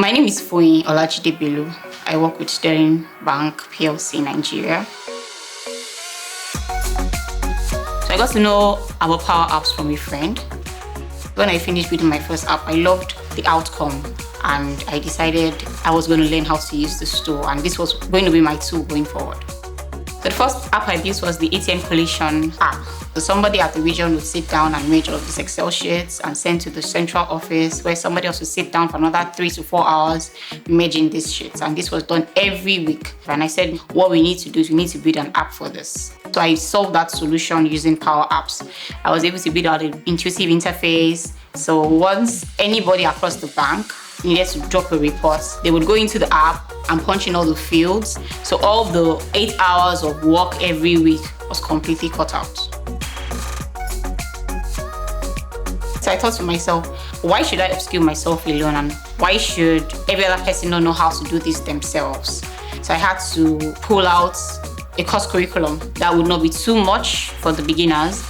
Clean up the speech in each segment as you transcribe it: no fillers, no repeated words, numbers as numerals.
My name is Foyin Olajide-Bello. I work with Sterling Bank PLC Nigeria. So I got to know about Power Apps from a friend. When I finished building my first app, I loved the outcome and I decided I was going to learn how to use the store, and this was going to be my tool going forward. So the first app I built was the ATM collection app. So somebody at the region would sit down and make all of these Excel sheets and send to the central office, where somebody else would sit down for another 3 to 4 hours merging these sheets. And this was done every week. And I said, what we need to do is we need to build an app for this. So I solved that solution using Power Apps. I was able to build out an intuitive interface. So once anybody across the bank needed to drop a report, they would go into the app and punch in all the fields. So all the 8 hours of work every week was completely cut out. So I thought to myself, why should I upskill myself alone, and why should every other person not know how to do this themselves? So I had to pull out a course curriculum that would not be too much for the beginners.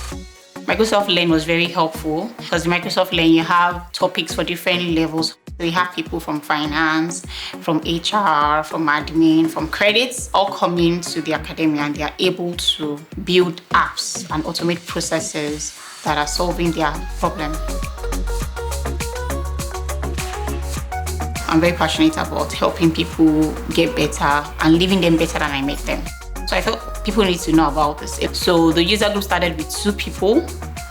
Microsoft Learn was very helpful because in Microsoft Learn you have topics for different levels. We have people from finance, from HR, from admin, from credits, all coming to the academia, and they are able to build apps and automate processes that are solving their problem. I'm very passionate about helping people get better and leaving them better than I met them. So I thought people need to know about this. So the user group started with 2 people,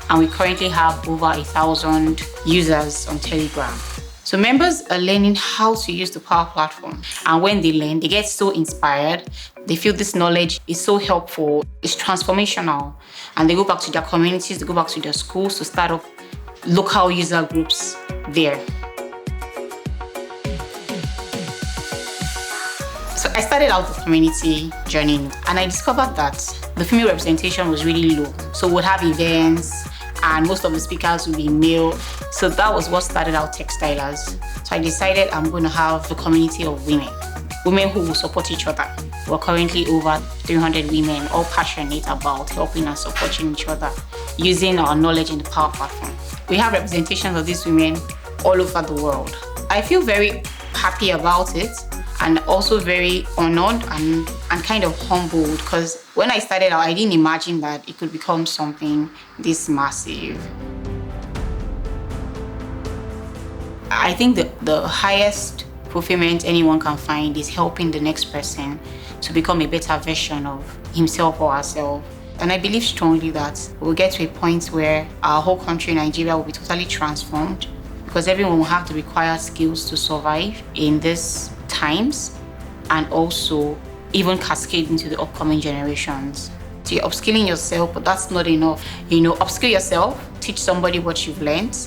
and we currently have over 1,000 users on Telegram. So members are learning how to use the Power Platform, and when they learn, they get so inspired. They feel this knowledge is so helpful, it's transformational, and they go back to their communities, they go back to their schools to start up local user groups there. So I started out the community journey, and I discovered that the female representation was really low. So we'll have events, and most of the speakers will be male. So that was what started out Textilers. So I decided I'm going to have a community of women who will support each other. We're currently over 300 women, all passionate about helping and supporting each other using our knowledge in the Power Platform. We have representations of these women all over the world. I feel very happy about it, and also very honored and kind of humbled, because when I started out, I didn't imagine that it could become something this massive. I think the highest fulfillment anyone can find is helping the next person to become a better version of himself or herself. And I believe strongly that we'll get to a point where our whole country, Nigeria, will be totally transformed, because everyone will have the required skills to survive in these times, and also even cascade into the upcoming generations. So you're upskilling yourself, but that's not enough. Upskill yourself, teach somebody what you've learned,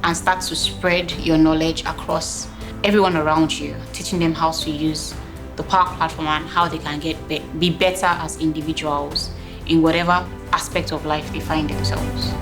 and start to spread your knowledge across everyone around you, teaching them how to use the Power Platform and how they can be better as individuals in whatever aspect of life they find themselves.